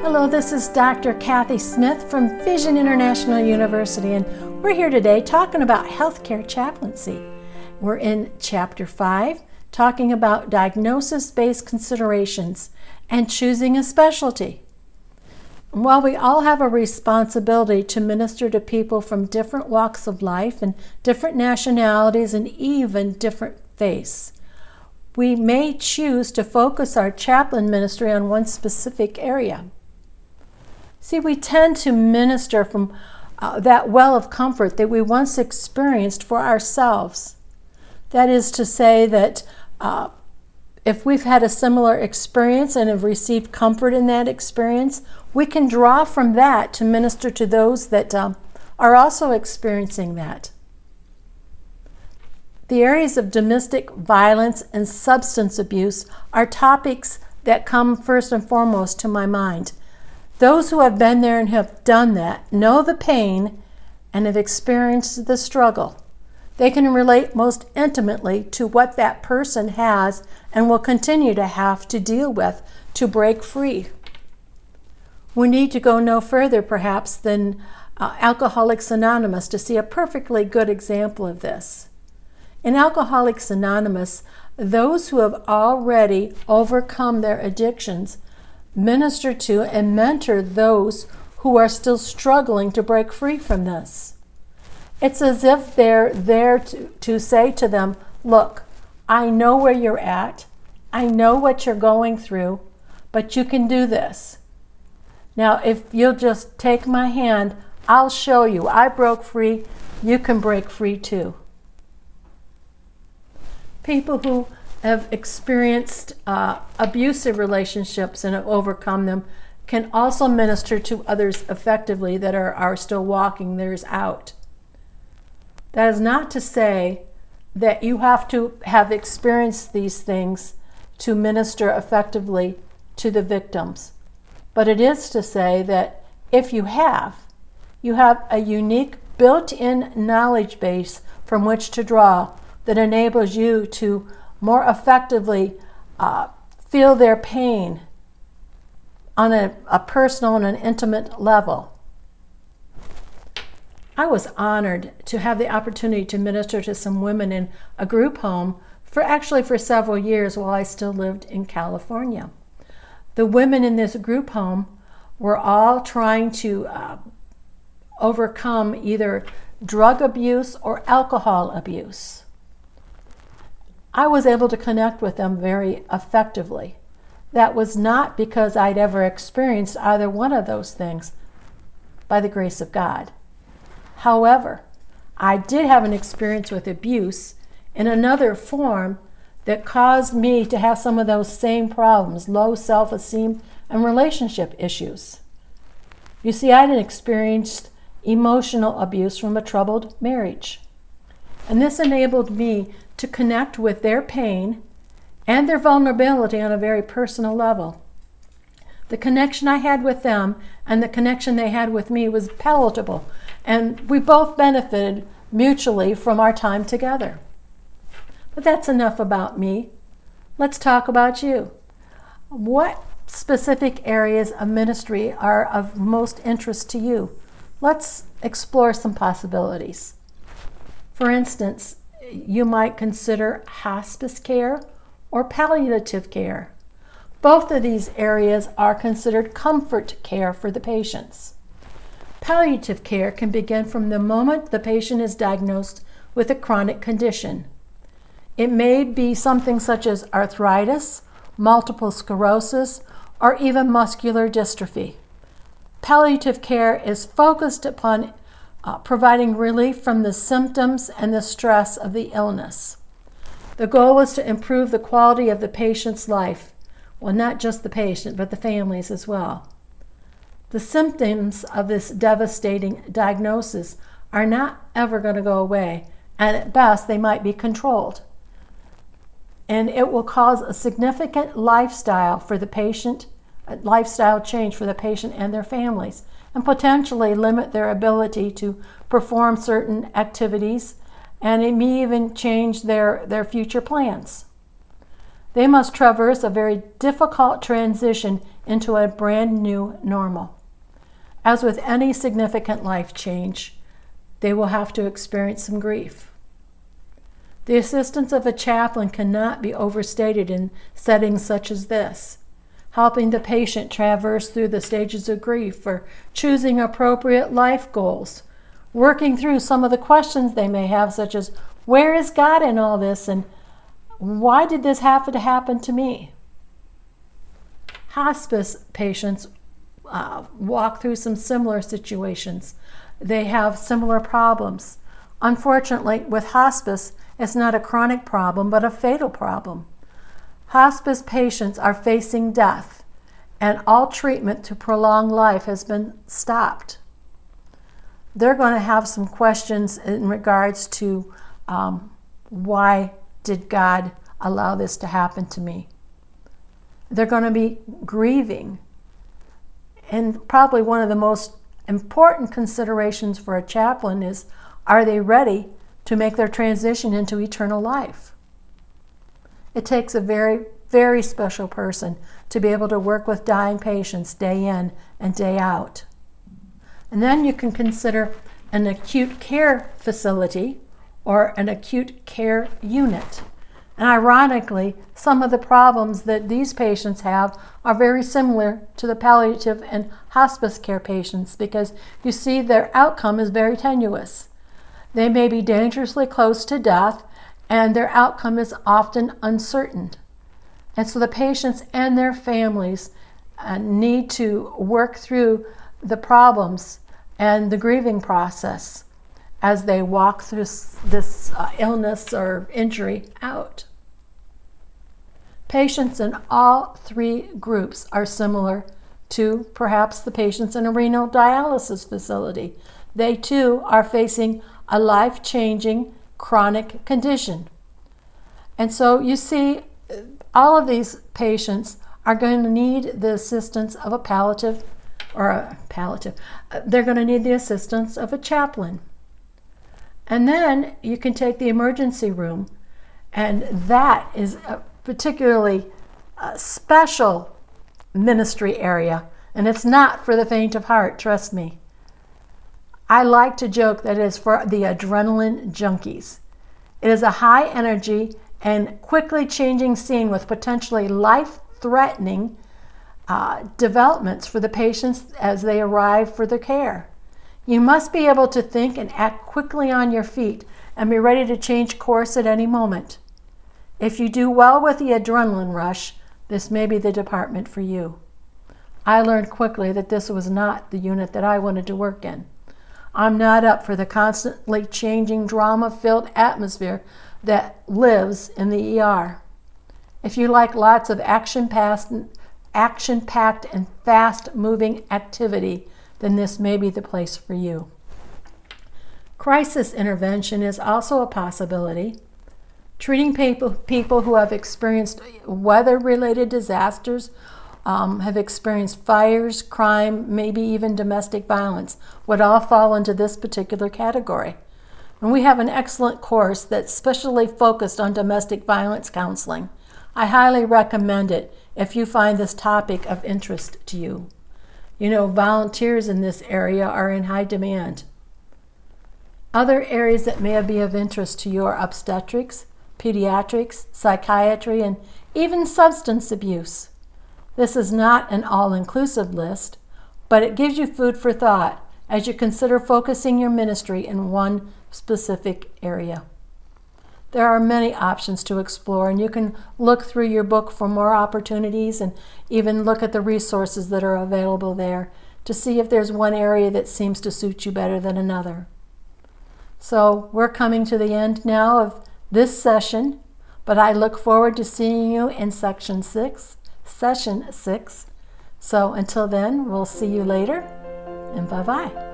Hello, this is Dr. Kathy Smith from Vision International University, and we're here today talking about healthcare chaplaincy. We're in Chapter 5, talking about diagnosis-based considerations and choosing a specialty. While we all have a responsibility to minister to people from different walks of life and different nationalities and even different faiths, we may choose to focus our chaplain ministry on one specific area. See, we tend to minister from that well of comfort that we once experienced for ourselves. That is to say that if we've had a similar experience and have received comfort in that experience, we can draw from that to minister to those that are also experiencing that. The areas of domestic violence and substance abuse are topics that come first and foremost to my mind. Those who have been there and have done that know the pain and have experienced the struggle. They can relate most intimately to what that person has and will continue to have to deal with to break free. We need to go no further, perhaps, than Alcoholics Anonymous to see a perfectly good example of this. In Alcoholics Anonymous, those who have already overcome their addictions minister to and mentor those who are still struggling to break free from this. It's as if they're there to say to them, look, I know where you're at, I know what you're going through, but you can do this. Now, if you'll just take my hand, I'll show you. I broke free, you can break free too. People who have experienced abusive relationships and have overcome them can also minister to others effectively that are still walking theirs out. That is not to say that you have to have experienced these things to minister effectively to the victims. But it is to say that if you have a unique built-in knowledge base from which to draw that enables you to more effectively feel their pain on a personal and an intimate level. I was honored to have the opportunity to minister to some women in a group home for several years while I still lived in California. The women in this group home were all trying to overcome either drug abuse or alcohol abuse. I was able to connect with them very effectively. That was not because I'd ever experienced either one of those things, by the grace of God. However, I did have an experience with abuse in another form that caused me to have some of those same problems, low self-esteem and relationship issues. You see, I'd experienced emotional abuse from a troubled marriage. And this enabled me to connect with their pain and their vulnerability on a very personal level. The connection I had with them and the connection they had with me was palatable, and we both benefited mutually from our time together. But that's enough about me. Let's talk about you. What specific areas of ministry are of most interest to you? Let's explore some possibilities. For instance, you might consider hospice care or palliative care. Both of these areas are considered comfort care for the patients. Palliative care can begin from the moment the patient is diagnosed with a chronic condition. It may be something such as arthritis, multiple sclerosis, or even muscular dystrophy. Palliative care is focused upon providing relief from the symptoms and the stress of the illness. The goal is to improve the quality of the patient's life. Well, not just the patient, but the families as well. The symptoms of this devastating diagnosis are not ever going to go away, and at best they might be controlled. And it will cause a significant lifestyle change for the patient and their families, and potentially limit their ability to perform certain activities, and it may even change their future plans. They must traverse a very difficult transition into a brand new normal. As with any significant life change, they will have to experience some grief. The assistance of a chaplain cannot be overstated in settings such as this, helping the patient traverse through the stages of grief or choosing appropriate life goals, working through some of the questions they may have, such as, where is God in all this, and why did this have to happen to me? Hospice patients walk through some similar situations. They have similar problems. Unfortunately, with hospice, it's not a chronic problem, but a fatal problem. Hospice patients are facing death, and all treatment to prolong life has been stopped. They're going to have some questions in regards to why did God allow this to happen to me? They're going to be grieving. And probably one of the most important considerations for a chaplain is, are they ready to make their transition into eternal life? It takes a very, very special person to be able to work with dying patients day in and day out. And then you can consider an acute care facility or an acute care unit. And ironically, some of the problems that these patients have are very similar to the palliative and hospice care patients, because you see their outcome is very tenuous. They may be dangerously close to death, and their outcome is often uncertain. And so the patients and their families need to work through the problems and the grieving process as they walk through this illness or injury out. Patients in all three groups are similar to perhaps the patients in a renal dialysis facility. They too are facing a life-changing chronic condition. And so you see, all of these patients are going to need the assistance of a palliative. They're going to need the assistance of a chaplain. And then you can take the emergency room, and that is a particularly special ministry area, and it's not for the faint of heart, trust me. I like to joke that it is for the adrenaline junkies. It is a high energy and quickly changing scene with potentially life-threatening developments for the patients as they arrive for their care. You must be able to think and act quickly on your feet and be ready to change course at any moment. If you do well with the adrenaline rush, this may be the department for you. I learned quickly that this was not the unit that I wanted to work in. I'm not up for the constantly changing drama-filled atmosphere that lives in the ER. If you like lots of action-packed and fast-moving activity, then this may be the place for you. Crisis intervention is also a possibility. Treating people who have experienced weather-related disasters, have experienced fires, crime, maybe even domestic violence, would all fall into this particular category. And we have an excellent course that's specially focused on domestic violence counseling. I highly recommend it if you find this topic of interest to you. You know, volunteers in this area are in high demand. Other areas that may be of interest to you are obstetrics, pediatrics, psychiatry, and even substance abuse. This is not an all-inclusive list, but it gives you food for thought as you consider focusing your ministry in one specific area. There are many options to explore, and you can look through your book for more opportunities and even look at the resources that are available there to see if there's one area that seems to suit you better than another. So we're coming to the end now of this session, but I look forward to seeing you in session 6. So until then, we'll see you later, and bye-bye.